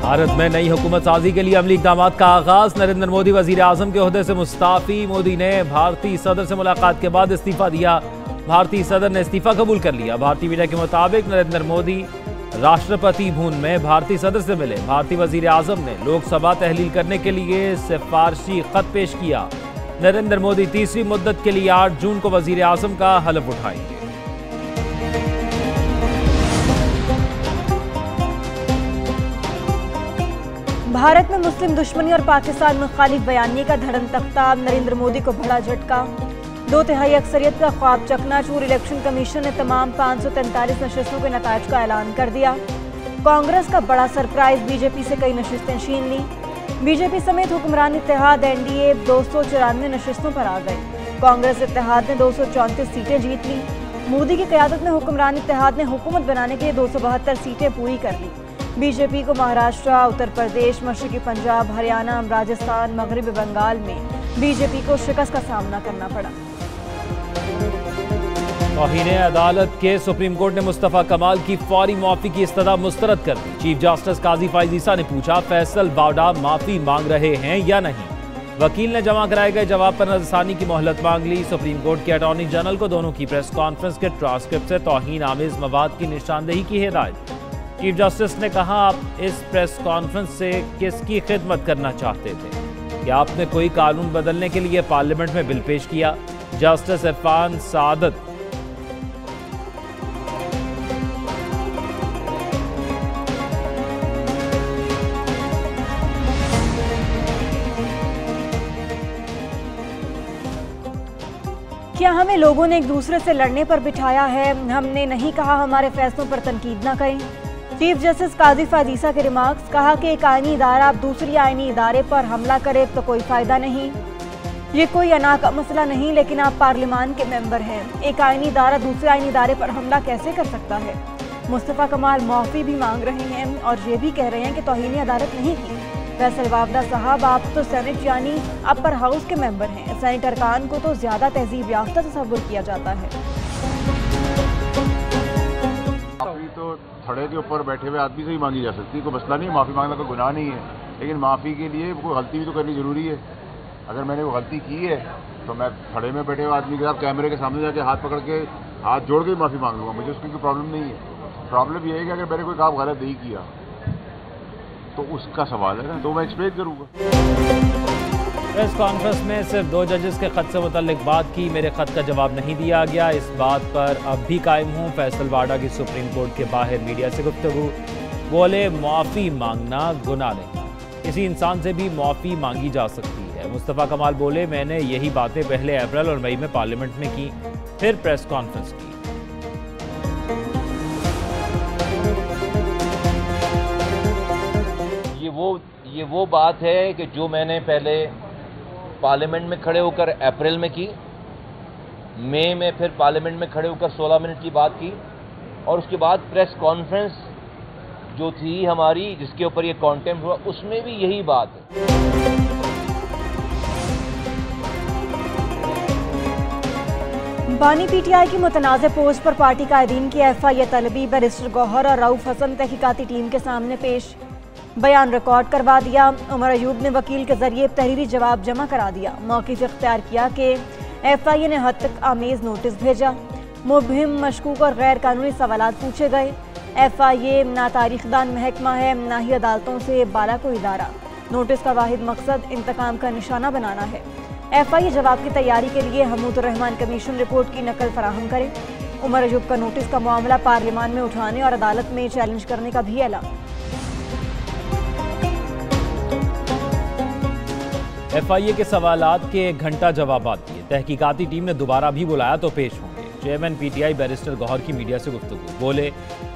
भारत में नई हुकूमत साजी के लिए अमली इक़दामात का आगाज। नरेंद्र मोदी वजीर आजम के ओहदे से मुस्ताफी। मोदी ने भारतीय सदर से मुलाकात के बाद इस्तीफा दिया। भारतीय सदर ने इस्तीफा कबूल कर लिया। भारतीय मीडिया के मुताबिक नरेंद्र मोदी राष्ट्रपति भवन में भारतीय सदर से मिले। भारतीय वजीर आजम ने लोकसभा तहलील करने के लिए सिफारशी खत पेश किया। नरेंद्र मोदी तीसरी मुद्दत के लिए 8 जून को वजीर आजम का हलफ उठाएंगे। भारत में मुस्लिम दुश्मनी और पाकिस्तान मुखालिफ बयानी का धड़म तख्ता। नरेंद्र मोदी को बड़ा झटका। 2/3 अक्सरियत का ख्वाब चकनाचूर। इलेक्शन कमीशन ने तमाम 543 नशिस्तों के नताइज का ऐलान कर दिया। कांग्रेस का बड़ा सरप्राइज, बीजेपी से कई नशिस्तें छीन ली। बीजेपी समेत हुक्मरान इत्तेहाद एनडीए 294 नशिस्तों पर आ गए। कांग्रेस इत्तेहाद ने 234 सीटें जीत ली। मोदी की क़यादत में हुक्मरान इत्तेहाद ने हुकूमत बनाने के लिए 272 सीटें पूरी कर ली। बीजेपी को महाराष्ट्र, उत्तर प्रदेश, मशरक़ी पंजाब, हरियाणा, राजस्थान, मगरबी बंगाल में बीजेपी को शिकस्त का सामना करना पड़ा। तौहीन अदालत के सुप्रीम कोर्ट ने मुस्तफ़ा कमाल की फौरी माफी की इस्तदा मुस्तरद कर दी। चीफ जस्टिस काजी फाइज ईसा ने पूछा, फैसल बावड़ा माफी मांग रहे हैं या नहीं। वकील ने जमा कराए गए जवाब पर नजरसानी की मोहलत मांग ली। सुप्रीम कोर्ट के अटॉर्नी जनरल को दोनों की प्रेस कॉन्फ्रेंस के ट्रांसक्रिप्ट से तौहीन आमेज मवाद की निशानदेही की हिदायत। चीफ जस्टिस ने कहा, आप इस प्रेस कॉन्फ्रेंस से किसकी खिदमत करना चाहते थे? क्या आपने कोई कानून बदलने के लिए पार्लियामेंट में बिल पेश किया? जस्टिस इरफान सादत क्या हमें लोगों ने एक दूसरे से लड़ने पर बिठाया है? हमने नहीं कहा हमारे फैसलों पर तनकीद न करें। चीफ जस्टिस काजी फाइज ईसा के रिमार्क्स। कहा कि एक आईनी इदारा अब दूसरी आईनी इदारे पर हमला करे तो कोई फायदा नहीं। ये कोई अना का मसला नहीं, लेकिन आप पार्लियामान के मेंबर हैं। एक आईनी इदारा दूसरे आईनी इदारे पर हमला कैसे कर सकता है? मुस्तफ़ा कमाल माफ़ी भी मांग रहे हैं और ये भी कह रहे हैं कि तौहीन अदालत नहीं की। फैसल बावड़ा साहब, आप तो सेनेट यानी अपर हाउस के मेंबर हैं। सेनेट अरकान को तो ज़्यादा तहजीब याफ्ता तस्वुर किया जाता है। माफ़ी तो थड़े के ऊपर बैठे हुए आदमी से ही मांगी जा सकती है, कोई मसला नहीं है, माफ़ी मांगना कोई गुनाह नहीं है। लेकिन माफ़ी के लिए कोई गलती भी तो करनी ज़रूरी है। अगर मैंने वो गलती की है तो मैं थड़े में बैठे हुए आदमी के साथ कैमरे के सामने जाके हाथ पकड़ के हाथ जोड़ के माफ़ी मांग लूँगा। मुझे उसकी कोई प्रॉब्लम नहीं है। प्रॉब्लम ये है कि अगर मैंने कोई काम गलत नहीं किया तो उसका सवाल है ना, तो मैं एक्सप्लेन करूँगा। प्रेस कॉन्फ्रेंस में सिर्फ 2 जजेस के खत से मुतल्लिक बात की। मेरे खत का जवाब नहीं दिया गया, इस बात पर अब भी कायम हूँ। फैसल बावड़ा की सुप्रीम कोर्ट के बाहर मीडिया से गुफ्तगू। बोले, माफ़ी मांगना गुनाह नहीं, किसी इंसान से भी माफ़ी मांगी जा सकती है। मुस्तफ़ा कमाल बोले, मैंने यही बातें पहले अप्रैल और मई में पार्लियामेंट में की, फिर प्रेस कॉन्फ्रेंस की। ये वो बात है कि जो मैंने पहले पार्लियामेंट में खड़े होकर अप्रैल में की, मई में फिर पार्लियामेंट में खड़े होकर 16 मिनट की बात की, और उसके बाद प्रेस कॉन्फ्रेंस जो थी हमारी, जिसके ऊपर ये कॉन्टेम्प्ट हुआ, उसमें भी यही बात है। बानी पीटीआई की मुतनाज़ पोस्ट पर पार्टी कायदीन की एफआईए तलबी बैरिस्टर गौहर और रऊफ हसन तहकीकाती टीम के सामने पेश। बयान रिकॉर्ड करवा दिया। उमर अयूब ने वकील के जरिए तहरीरी जवाब जमा करा दिया। मौक़िफ़ इख्तियार किया कि एफआईए ने हद तक आमेज नोटिस भेजा। मुबहिम, मशकूक और गैर कानूनी सवालात पूछे गए। एफआईए ना तारीखदान महकमा है, ना ही अदालतों से बाला कोई इदारा। नोटिस का वाहिद मकसद इंतकाम का निशाना बनाना है। एफआईए जवाब की तैयारी के लिए हमूद रहमान कमीशन रिपोर्ट की नकल फराहम करे। उमर अयूब का नोटिस का मामला पार्लियामान में उठाने और अदालत में चैलेंज करने का भी ऐलान। एफआईए के सवालात के 1 घंटा जवाबात दिए। तहकीकाती टीम ने दोबारा भी बुलाया तो पेश होंगे। चेयरमैन पीटीआई बैरिस्टर गौहर की मीडिया से गुफ्तगू। बोले,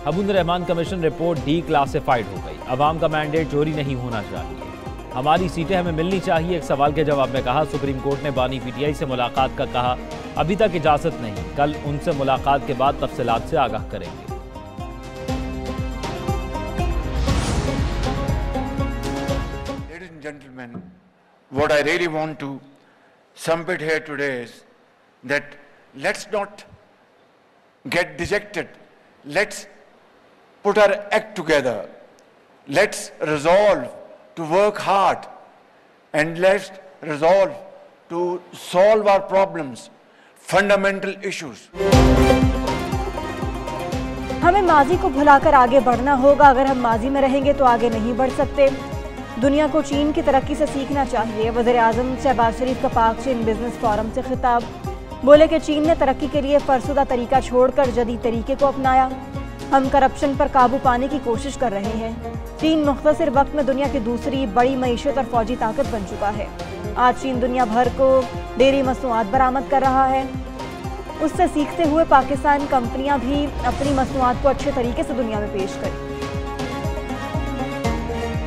Hamood Rahman commission report D classified हो गई। अवाम का मैंडेट चोरी नहीं होना चाहिए, हमारी सीटें हमें मिलनी चाहिए। एक सवाल के जवाब में कहा, सुप्रीम कोर्ट ने बानी पीटीआई से मुलाकात का कहा, अभी तक इजाज़त नहीं, कल उनसे मुलाकात के बाद तफसीलात से आगाह करेंगे। Ladies and gentlemen, what I really want to submit here today is that let's not get dejected. Let's put our act together. let's resolve to work hard and let's resolve to solve our problems, fundamental issues. हमें माजी को भुलाकर आगे बढ़ना होगा। अगर हम माजी में रहेंगे तो आगे नहीं बढ़ सकते। दुनिया को चीन की तरक्की से सीखना चाहिए। वज़ीर-ए-आज़म शहबाज शरीफ का पाक चीन बिजनेस फोरम से खिताब। बोले कि चीन ने तरक्की के लिए फरसुदा तरीका छोड़कर जदीद तरीके को अपनाया। हम करप्शन पर काबू पाने की कोशिश कर रहे हैं। चीन मुख्तसर वक्त में दुनिया की दूसरी बड़ी मईशत और फौजी ताकत बन चुका है। आज चीन दुनिया भर को डेयरी मसनूआत बरामद कर रहा है। उससे सीखते हुए पाकिस्तान कंपनियां भी अपनी मसनूआत को अच्छे तरीके से दुनिया में पेश करें।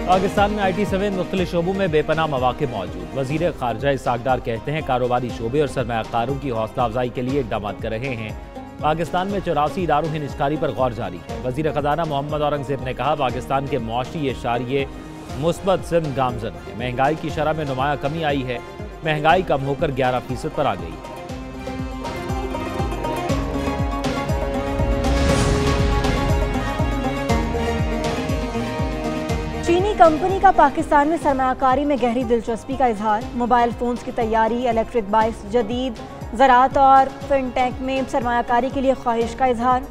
पाकिस्तान में IT समेत मुख्तलिफ शोबों में बेपनाह मौके मौजूद। वज़ीर ख़ारजा इसाक डार कहते हैं कारोबारी शोबे और सरमायाकारों की हौसला अफजाई के लिए इक़दाम कर रहे हैं। पाकिस्तान में 84 इदारों की निजकारी पर गौर जारी है। वज़ीर ख़जाना मोहम्मद औरंगज़ेब ने कहा पाकिस्तान के मुआशी इशारिये मुस्बत सिम गामजन है। महंगाई की शरह में नुमाया कमी आई है। महंगाई कम होकर 11% पर आ गई है। चीनी कंपनी का पाकिस्तान में सरमायाकारी में गहरी दिलचस्पी का इजहार। मोबाइल फोन्स की तैयारी, इलेक्ट्रिक बाइक्स, जदीद ज़राअत और फिनटेक में सरमायाकारी के लिए ख्वाहिश का इजहार।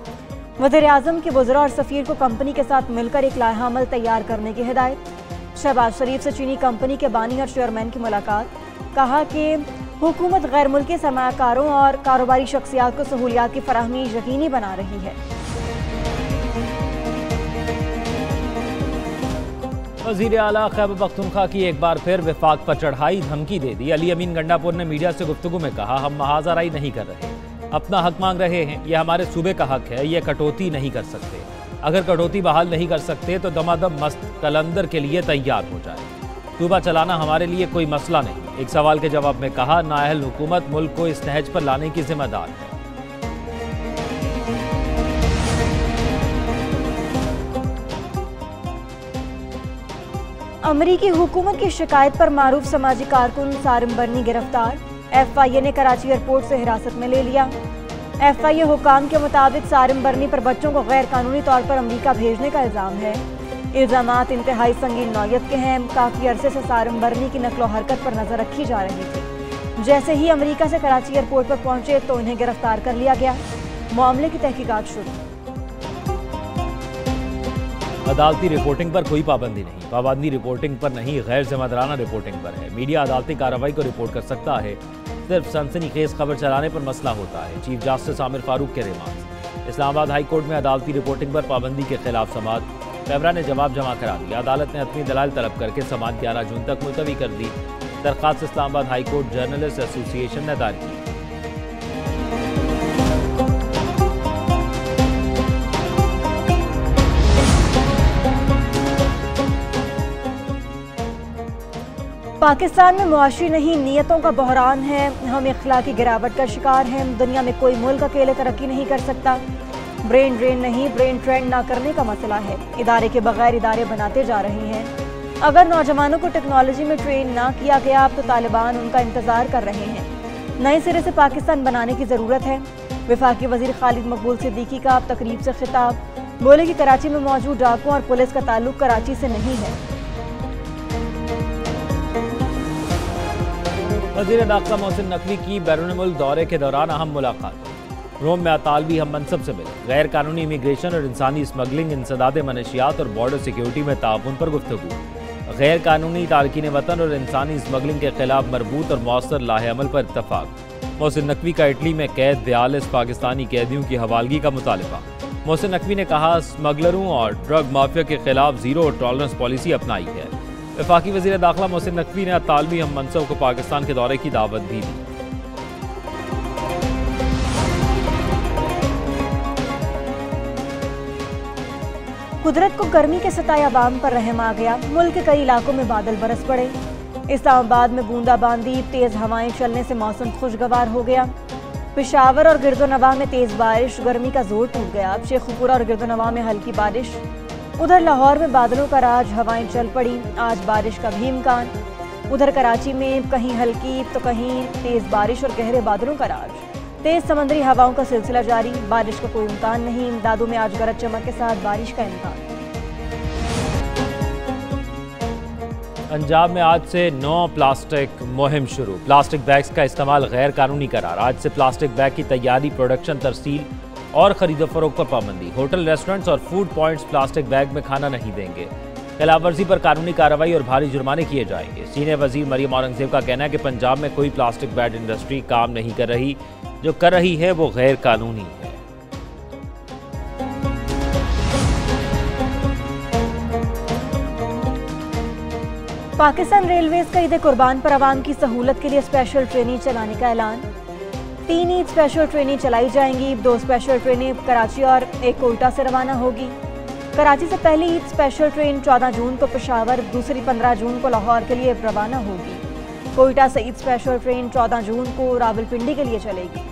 वज़ीर-ए-आज़म के वज़रा और सफ़ीर को कंपनी के साथ मिलकर एक लाइहा अमल तैयार करने की हिदायत। शहबाज शरीफ से चीनी कंपनी के बानी और चेयरमैन की मुलाकात। कहा कि हुकूमत गैर मुल्की सरमायाकारों और कारोबारी शख्सियात को सहूलियात की फराहमी यकीनी बना रही है। वज़ीर आला खैबर पख्तूनख्वा की एक बार फिर विफाक पर चढ़ाई, धमकी दे दी। अली अमीन गंडापुर ने मीडिया से गुफ्तगू में कहा हम महाजराई नहीं कर रहे, अपना हक मांग रहे हैं। यह हमारे सूबे का हक है, यह कटौती नहीं कर सकते। अगर कटौती बहाल नहीं कर सकते तो दमादम मस्त कलंदर के लिए तैयार हो जाए। सूबा चलाना हमारे लिए कोई मसला नहीं। एक सवाल के जवाब में कहा नाअहल हुकूमत मुल्क को इस नहज पर लाने की जिम्मेदार है। अमरीकी हुकूमत की शिकायत पर मारूफ समाजी कारकुन सारिम बर्नी गिरफ्तार। FIA ने कराची एयरपोर्ट से हिरासत में ले लिया। FIA हुकाम के मुताबिक सारिम बर्नी पर बच्चों को गैर कानूनी तौर पर अमरीका भेजने का इल्ज़ाम है। इल्ज़ामात इंतहाई संगीन नौयत के हैं। काफ़ी अरसे से सारिम बर्नी की नकलो हरकत पर नजर रखी जा रही थी। जैसे ही अमरीका से कराची एयरपोर्ट पर पहुंचे तो इन्हें गिरफ्तार कर लिया गया। मामले की तहकीकात शुरू। अदालती रिपोर्टिंग पर कोई पाबंदी नहीं। पाबंदी रिपोर्टिंग पर नहीं, गैर जिम्मेदाराना रिपोर्टिंग पर है। मीडिया अदालती कार्रवाई को रिपोर्ट कर सकता है, सिर्फ सनसनीखेज खबर चलाने पर मसला होता है। चीफ जस्टिस आमिर फारूक के रिमांड। इस्लामाबाद हाई कोर्ट में अदालती रिपोर्टिंग पर पाबंदी के खिलाफ समाअत। कैमरा ने जवाब जमा करा दिया। अदालत ने हतमी दलाल तलब करके समाअत 11 जून तक मुलतवी कर दी। दरख्वास्त Islamabad high court journalist association ने दायर की। पाकिस्तान में मुआशी नहीं, नियतों का बहरान है। हम इखलाकी गिरावट का शिकार हैं। दुनिया में कोई मुल्क अकेले तरक्की नहीं कर सकता। ब्रेन ड्रेन नहीं, ब्रेन ट्रेंड ना करने का मसला है। इदारे के बगैर इदारे बनाते जा रहे हैं। अगर नौजवानों को टेक्नोलॉजी में ट्रेन ना किया गया तो तालिबान उनका इंतजार कर रहे हैं। नए सिरे से पाकिस्तान बनाने की ज़रूरत है। वफाकी वजीर खालिद मकबूल सिद्दीकी का अब तकरीब से खिताब। बोले कि कराची में मौजूद डाकुओं और पुलिस का ताल्लुक कराची से नहीं है। वज़ीर दाखिला मोहसिन नकवी की बैरून मुल्क दौरे के दौरान अहम मुलाकात। रोम में अतालवी हम मनसब से मिले। गैर कानूनी इमिग्रेशन और इंसानी स्मगलिंग, इंसदाद मनशियात और बॉर्डर सिक्योरिटी में ताउन पर गुफ्तगू। गैर कानूनी तारकीन वतन और इंसानी स्मगलिंग के खिलाफ मरबूत और मौसर लाहे अमल पर इत्तफाक। मोहसिन नकवी का इटली में कैद 42 पाकिस्तानी कैदियों की हवालगी का मुतालबा। मोहसिन नकवी ने कहा स्मगलरों और ड्रग माफिया के खिलाफ जीरो टॉलरेंस पॉलिसी अपनाई है। वफाकी वज़ीर दाखिला मोहसिन नकवी ने अतालवी हम मनसब को पाकिस्तान के दौरे की दावत भी दी। कुदरत को गर्मी के सताए अवाम पर रहम आ गया। मुल्क के कई इलाकों में बादल बरस पड़े। इस्लामाबाद में बूंदाबांदी, तेज हवाएं चलने से मौसम खुशगवार हो गया। पेशावर और गिरदोनवा में तेज बारिश, गर्मी का जोर टूट गया। अब शेखुपुरा और गिरदोनवा में हल्की बारिश। उधर लाहौर में बादलों का राज, हवाएं चल पड़ी। आज बारिश का भी इम्कान। उधर कराची में कहीं हल्की तो कहीं तेज बारिश और गहरे बादलों का राज। तेज समंदरी हवाओं का सिलसिला जारी। बारिश का कोई इम्कान नहीं। इमदादों में आज गरज चमक के साथ बारिश का इम्कान। पंजाब में आज से नो प्लास्टिक मुहिम शुरू। प्लास्टिक बैग्स का इस्तेमाल गैर कानूनी करार। आज से प्लास्टिक बैग की तैयारी, प्रोडक्शन, तरसील और खरीदो फरोख्त पर पाबंदी। होटल, रेस्टोरेंट्स और फूड पॉइंट्स प्लास्टिक बैग में खाना नहीं देंगे। खिलाफवर्जी पर कानूनी कार्रवाई और भारी जुर्माने किए जाएंगे। सीनियर वजीर मरियम औरंगजेब का कहना है कि पंजाब में कोई प्लास्टिक बैग इंडस्ट्री काम नहीं कर रही, जो कर रही है वो गैर कानूनी है। पाकिस्तान रेलवेज का ईद कुर्बान पर आवाम की सहूलत के लिए स्पेशल ट्रेनें चलाने का ऐलान। 3 ईद स्पेशल ट्रेनें चलाई जाएंगी। 2 स्पेशल ट्रेनें कराची और 1 कोयटा से रवाना होगी। कराची से पहली ईद स्पेशल ट्रेन 14 जून को पेशावर, दूसरी 15 जून को लाहौर के लिए रवाना होगी। कोयटा से ईद स्पेशल ट्रेन 14 जून को रावलपिंडी के लिए चलेगी।